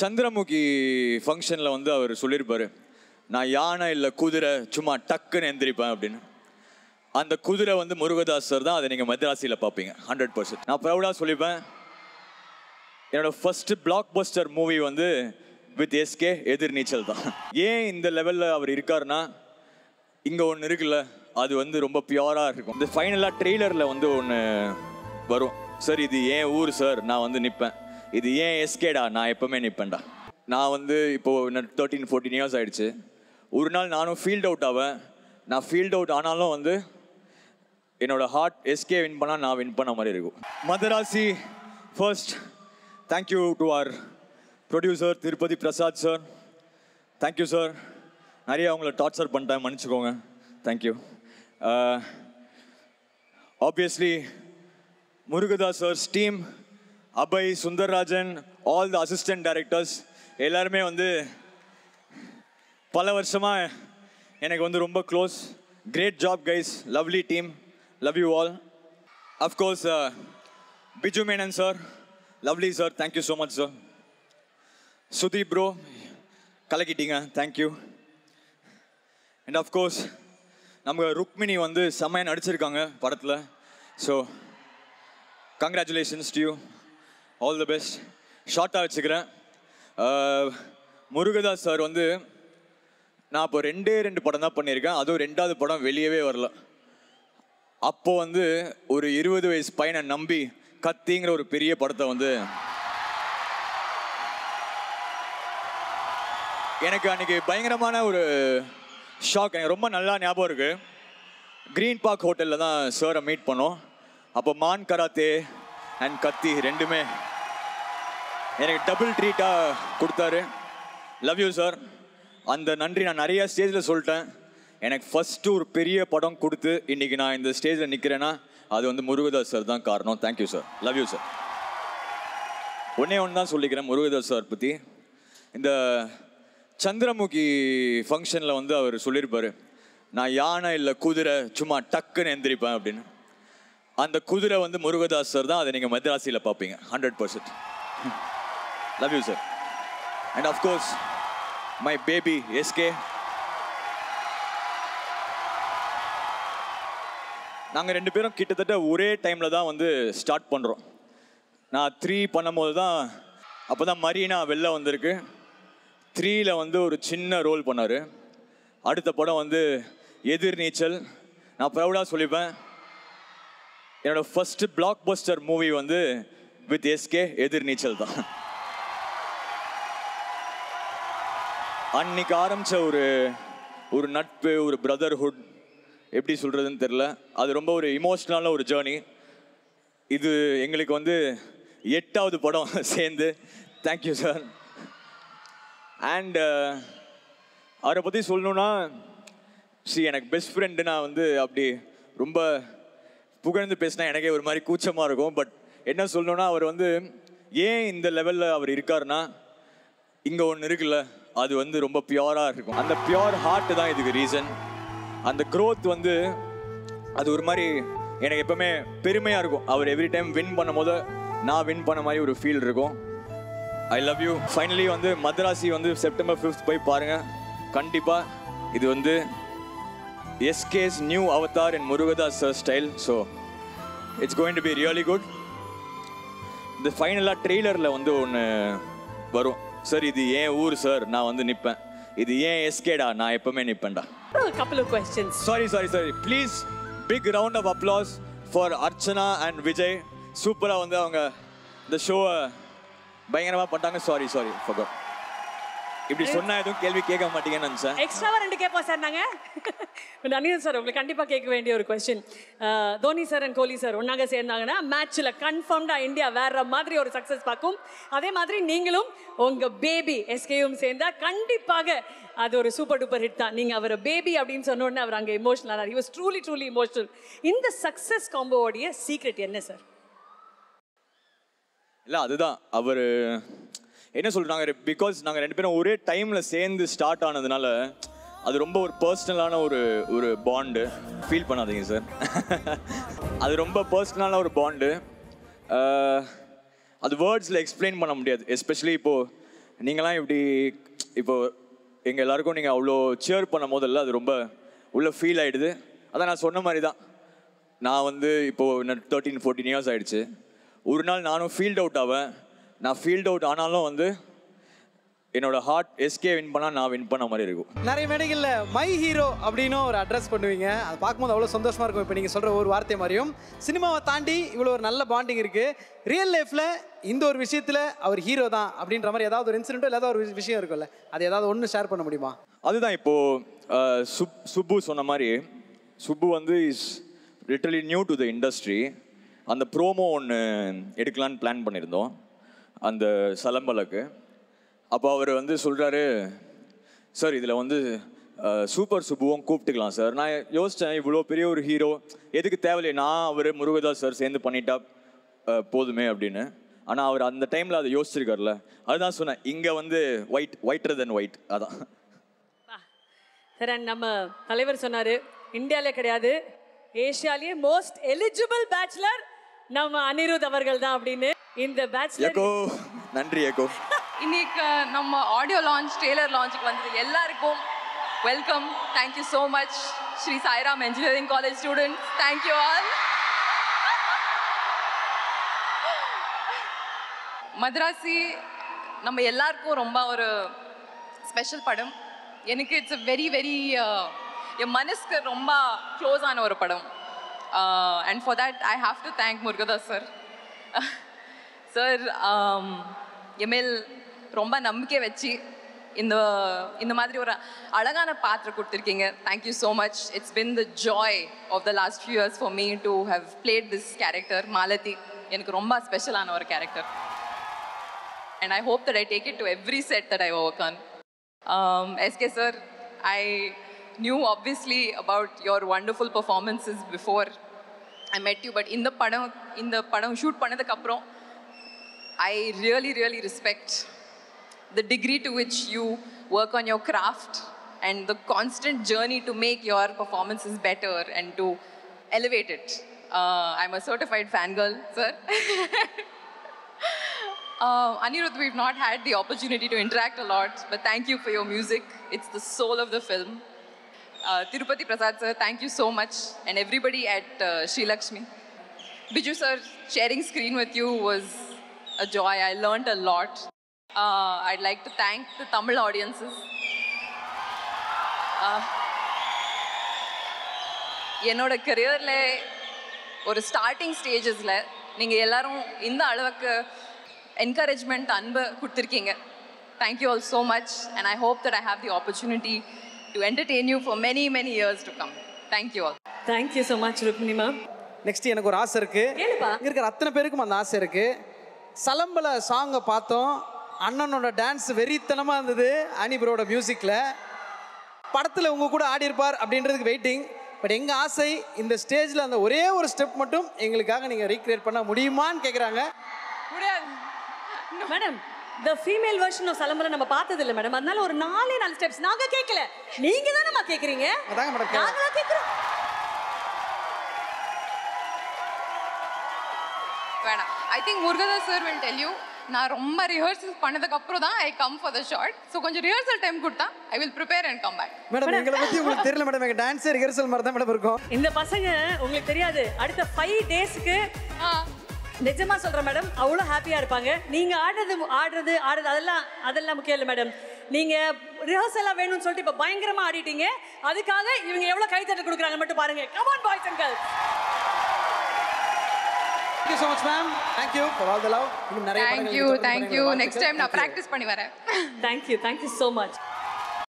சந்திரமுகி ஃபங்க்ஷனில் வந்து அவர் சொல்லியிருப்பார், நான் யானை இல்லை குதிரை சும்மா டக்குன்னு எந்திரிப்பேன் அப்படின்னு. அந்த குதிரை வந்து முருகதாஸ் சார் தான். அதை நீங்கள் மத்ராசியில் பார்ப்பீங்க 100%. நான் ப்ரௌடாக சொல்லிப்பேன், என்னோடய ஃபஸ்ட்டு பிளாக் பஸ்டர் மூவி வந்து வித் எஸ்கே எதிர்நீச்சல் தான். ஏன் இந்த லெவலில் அவர் இருக்காருன்னா, இங்கே ஒன்று இருக்குல்ல, அது வந்து ரொம்ப பியூராக இருக்கும். இந்த ஃபைனலாக ட்ரெய்லரில் வந்து ஒன்று வரும், சார் இது ஏன் ஊர் சார், நான் வந்து நிற்பேன், இது ஏன் எஸ்கேடா, நான் எப்போவுமே நிற்பேன்டா. நான் வந்து இப்போது 13-14 இயர்ஸ் ஆகிடுச்சு. ஒரு நாள் நானும் ஃபீல்ட் அவுட் ஆவேன். நான் ஃபீல்ட் அவுட் ஆனாலும் வந்து என்னோடய ஹார்ட் எஸ்கே வின் பண்ணால் நான் வின் பண்ண மாதிரி இருக்கும். Madharaasi first, thank you to our producer Tirupathi Prasad sir. Thank you sir. நிறைய அவங்கள டார்ச்சர் பண்ணிட்டேன், மன்னிச்சுக்கோங்க. Thank you. Obviously Murugadoss sir's team, Abhay, Sundarrajan, all the assistant directors எல்லாருமே வந்து பல வருஷமாக எனக்கு வந்து ரொம்ப close. Great job guys, lovely team, love you all. Of course Biju Menon sir, lovely sir, thank you so much sir. Sudeep bro, கலக்கிட்டீங்க, தேங்க்யூ. அண்ட் அஃப்கோர்ஸ் நம்ம ருக்மிணி வந்து செம்மையாக நடிச்சிருக்காங்க படத்தில். So congratulations to you, all the best. ஷார்ட்டாக வச்சுக்கிறேன். முருகதாஸ் சார் வந்து நான் இப்போ 2 படம் தான் பண்ணியிருக்கேன். அதுவும் 2வது படம் வெளியவே வரல. அப்போது வந்து ஒரு 20 வயசு பையனை நம்பி கத்திங்கிற ஒரு பெரிய படத்தை வந்து எனக்கு அன்றைக்கி பயங்கரமான ஒரு ஷாக். எனக்கு ரொம்ப நல்லா ஞாபகம் இருக்குது. க்ரீன் பார்க் ஹோட்டலில் தான் சாரை மீட் பண்ணோம். அப்போ மான் கராத்தே அண்ட் கத்தி ரெண்டுமே எனக்கு டபுள் ட்ரீட்டாக கொடுத்தாரு. Love you sir. அந்த நன்றி நான் நிறையா ஸ்டேஜில் சொல்லிட்டேன். எனக்கு ஃபஸ்ட்டு ஒரு பெரிய படம் கொடுத்து இன்றைக்கி நான் இந்த ஸ்டேஜில் நிற்கிறேன்னா அது வந்து முருகதாஸ் சார் தான் காரணம். Thank you sir, love you sir. ஒன்றே ஒன்று தான் சொல்லிக்கிறேன் முருகதாஸ் சார் பற்றி. இந்த சந்திரமுகி ஃபங்க்ஷனில் வந்து அவர் சொல்லியிருப்பார், நான் யானை இல்லை குதிரை சும்மா டக்குன்னு எந்திரிப்பேன் அப்படின்னு. அந்த குதிரை வந்து முருகதாஸ் சார் தான். அதை நீங்கள் மத்ராசியில் பார்ப்பீங்க 100%. Love you sir. And of course my baby SK. நாங்கள் 2 பேரும் கிட்டத்தட்ட ஒரே டைமில் தான் வந்து ஸ்டார்ட் பண்ணுறோம். நான் 3 பண்ணும்போது தான் அப்போ தான் மரீனா வெளில வந்திருக்கு. 3ல் வந்து ஒரு சின்ன ரோல் பண்ணார். அடுத்த படம் வந்து எதிர்நீச்சல். நான் ப்ரௌடாக சொல்லிப்பேன், என்னோடய ஃபஸ்ட்டு பிளாக் பஸ்டர் மூவி வந்து வித் எஸ்கே எதிர்நீச்சல் தான். அன்னைக்கு ஆரம்பித்த ஒரு நட்பு, ஒரு பிரதர்ஹுட், எப்படி சொல்கிறதுன்னு தெரில. அது ரொம்ப ஒரு இமோஷ்னலான ஒரு ஜேர்னி. இது எங்களுக்கு வந்து 8வது படம் சேர்ந்து. Thank you sir. அண்ட் அவரை பற்றி சொல்லணுன்னா, எனக்கு பெஸ்ட் ஃப்ரெண்டு. நான் வந்து அப்படி ரொம்ப புகழ்ந்து பேசினா எனக்கே ஒரு மாதிரி கூச்சமாக இருக்கும். பட் என்ன சொல்லணுன்னா, அவர் வந்து ஏன் இந்த லெவலில் அவர் இருக்காருன்னா, இங்கே ஒன்று இருக்குல்ல, அது வந்து ரொம்ப பியூராக இருக்கும். அந்த பியூர் ஹார்ட்டு தான் இதுக்கு ரீசன். அந்த க்ரோத் வந்து அது ஒரு மாதிரி எனக்கு எப்போவுமே பெருமையாக இருக்கும். அவர் எவ்ரி டைம் வின் பண்ணும் போது நான் வின் பண்ண மாதிரி ஒரு ஃபீல் இருக்கும். I love you. ஃபைனலி வந்து மதராசி வந்து September 5th போய் பாருங்கள் கண்டிப்பாக. இது வந்து SK's new avatar in Murugadoss sir style. So it's going to be really good. இந்த ஃபைனலாக ட்ரெய்லரில் வந்து ஒன்று வரும், சார் இது ஏன் ஊர் சார், நான் வந்து நிற்பேன், இது ஏன் எஸ்கேடா, நான் எப்பவுமே நிற்பேன்டா. A couple of questions. Sorry. Please, big round of applause for Archana and Vijay. சூப்பராக வந்து அவங்க இந்த ஷோவை பயங்கரமாக பண்ணிட்டாங்க. Sorry forgot. இப்படி சொன்னா எதுவும் கேள்வி கேட்க மாட்டீங்கன்னு நினச்சேன். எக்ஸ்ட்ராவா 2 கேட்போம் சார் நாங்கள். அனிருத் சார், உங்களுக்கு கண்டிப்பாக கேட்க வேண்டிய ஒரு question. Dhoni sir and Kohli sir ஒன்றாக சேர்ந்தாங்கன்னா மேட்ச்சில் கன்ஃபார்ம்டாக இந்தியா வேற மாதிரி ஒரு சக்ஸஸ் பார்க்கும். அதே மாதிரி நீங்களும் உங்கள் பேபி எஸ்கேயும் சேர்ந்தால் கண்டிப்பாக அது ஒரு சூப்பர் டூப்பர் ஹிட் தான். நீங்கள் அவர் பேபி அப்படின்னு சொன்ன உடனே அவர் அங்கே emotional. He was truly emotional. இந்த சக்ஸஸ் காம்போவோடைய சீக்ரெட் என்ன சார்? இல்லை, அதுதான் அவர் என்ன சொல்கிறாங்க, பிகாஸ் நாங்கள் 2 பேரும் ஒரே டைமில் சேர்ந்து ஸ்டார்ட் ஆனதுனால அது ரொம்ப ஒரு பர்சனலான ஒரு பாண்டு. ஃபீல் பண்ணாதீங்க சார். அது ரொம்ப பர்சனலான ஒரு பாண்டு. அது வேர்ட்ஸில் எக்ஸ்பிளைன் பண்ண முடியாது. எஸ்பெஷலி இப்போது நீங்களாம் இப்படி இப்போ எங்கள் எல்லாருக்கும் நீங்கள் அவ்வளோ சேர் பண்ணும் போதெல்லாம் அது ரொம்ப உள்ள ஃபீல் ஆகிடுது. அதான் நான் சொன்ன மாதிரி தான், நான் வந்து இப்போது 13-14 இயர்ஸ் ஆகிடுச்சு. ஒரு நாள் நானும் ஃபீல்ட் அவுட் ஆவேன். நான் ஃபீல்ட் அவுட் ஆனாலும் வந்து என்னோட ஹார்ட் எஸ்கே வின் பண்ணால் நான் வின் பண்ண மாதிரி இருக்கும். நிறைய மேடைகளில் மை ஹீரோ அப்படின்னு ஒரு அட்ரஸ் பண்ணுவீங்க, அது பார்க்கும்போது அவ்வளோ சந்தோஷமாக இருக்கும். இப்போ நீங்கள் சொல்கிற ஒரு வார்த்தை மாதிரியும் சினிமாவை தாண்டி இவ்வளோ ஒரு நல்ல பாண்டிங் இருக்குது. ரியல் லைஃப்பில் இந்த ஒரு விஷயத்தில் அவர் ஹீரோ தான் அப்படின்ற மாதிரி ஏதாவது ஒரு இன்சிடென்ட்டோ ஏதாவது ஒரு விஷயம் இருக்கும்ல, அது ஏதாவது ஒன்று ஷேர் பண்ண முடியுமா? அதுதான் இப்போது சுப்பு சொன்ன மாதிரி, சுப்பு வந்து is literally new to the industry. அந்த ப்ரோமோ ஒன்று எடுக்கலான்னு பிளான் பண்ணியிருந்தோம் அந்த சலம்பலுக்கு. அப்போ அவர் வந்து சொல்கிறாரு, சார் இதில் வந்து சூப்பர் சுப்புவும் கூப்பிட்டுக்கலாம் சார். நான் யோசித்தேன், இவ்வளோ பெரிய ஒரு ஹீரோ எதுக்கு தேவையில்லை, நான் அவர் முருகதாஸ் சார் சேர்ந்து பண்ணிட்டா போதுமே அப்படின்னு. ஆனால் அவர் அந்த டைமில் அதை யோசிச்சிருக்காருல, அதுதான் சொன்னேன், இங்கே வந்து ஒயிட்டர் தென் ஒயிட். அதான் சார். நம்ம தலைவர் சொன்னார், இந்தியாவிலே கிடையாது ஏஷியாலேயே மோஸ்ட் எலிஜிபிள் பேச்சுலர் நம்ம அனிருத் அவர்கள் தான் அப்படின்னு. இந்த பேச்சுலர் நன்றி ஏகோ. இன்னைக்கு நம்ம ஆடியோ லான்ச் ட்ரெய்லர் லான்ச்சுக்கு வந்தது எல்லாருக்கும் welcome. Thank you so much Sri Sairam engineering college students, thank you all. Madharaasi நம்ம எல்லாருக்கும் ரொம்ப ஒரு ஸ்பெஷல் படம். எனக்கு இட்ஸ் அ வெரி வெரி என் மனசுக்கு ரொம்ப க்ளோஸ் ஆன ஒரு படம். And for that I have to thank Murugadoss sir. Sir எம்எல் ரொம்ப நம்பிக்கை வச்சு இந்த மாதிரி ஒரு அழகான பாத்திரம் கொடுத்துருக்கீங்க. Thank you so much. It's been the joy of the last few years for me to have played this character. Malathi எனக்கு ரொம்ப ஸ்பெஷலான ஒரு character. And I hope that I take it to every set that I work on. SK sir, I knew obviously about your wonderful performances before I met you, but in the padam shoot பண்ணதுக்கு அப்புறம் I really respect the degree to which you work on your craft and the constant journey to make your performances better and to elevate it. I'm a certified fangirl, sir. Anirudh, we've not had the opportunity to interact a lot, but thank you for your music. It's the soul of the film. Tirupati Prasad sir, thank you so much. And everybody at Sri Lakshmi. Biju sir, sharing screen with you was a joy. I learned a lot. I'd like to thank the Tamil audiences. என்னோட கரியரில் ஒரு starting ஸ்டேஜஸில் நீங்கள் எல்லாரும் இந்த அளவுக்கு encouragement அன்பு கொடுத்துருக்கீங்க. Thank you all so much, and I hope that I have the opportunity to entertain you for many years to come. Thank you all. Thank you so much Rukmini ma'am. Next எனக்கு ஒரு ஆசை இருக்கு. இங்க இருக்கிற அத்தனை பேருக்கும் அந்த ஆசை இருக்கு. சலம்பல சாங்கை பார்த்தோம், அண்ணனோட டான்ஸ் வெறித்தனமாக இருந்தது, அனிபரோட மியூசிக்கில். படத்தில் உங்க கூட ஆடி இருப்பார் அப்படின்றதுக்கு வெயிட்டிங். பட் எங்கள் ஆசை இந்த ஸ்டேஜில் அந்த ஒரே ஒரு ஸ்டெப் மட்டும் எங்களுக்காக நீங்கள் ரீக்ரியேட் பண்ண முடியுமான்னு கேட்குறாங்க. முடியாது madam. the female version of சலம்பல நம்ம பார்த்தது இல்ல மேடம், அதனால ஒரு 4 ஸ்டெப்ஸ் நாங்க கேட்கல, நீங்க தானே நம்ம கேக்குறீங்க. அதாங்க மேடம் நாங்க கேக்குறோம். வேணாம். I think Murugadas sir will tell you, நான் ரொம்ப ரிஹர்சல் பண்ணதுக்கு அப்புறம் தான் I come for the shot. So கொஞ்சம் ரிஹர்சல் டைம் கொடுத்தா I will prepare and come back. Madam எங்களை பத்தி உங்களுக்கு தெரியல மேடம், எங்க டான்ஸ் ரிஹர்சல் மாதிரி தான் மேடம் இருக்கும். இந்த பசங்க உங்களுக்கு தெரியாது, அடுத்த 5 டேஸ்க்கு நிஜமா சொல்றேன் மேடம், அவ்வளோ ஹாப்பியா இருப்பாங்க. நீங்க ஆடுறது அதெல்லாம் முக்கியம் இல்லை மேடம். நீங்க ரிஹர்சலா வேணும்னு சொல்லிட்டு இப்ப பயங்கரமா ஆடிட்டீங்க, அதுக்காக இவங்க எவ்வளவு கைத்தட்டல் கொடுக்குறாங்க மட்டும் பாருங்க. Come on boys and girls. Thank you so much ma'am. Thank you for all the love. இன்னும் நிறைய Thank you. Next time நான் practice பண்ணி வரேன். Thank you so much.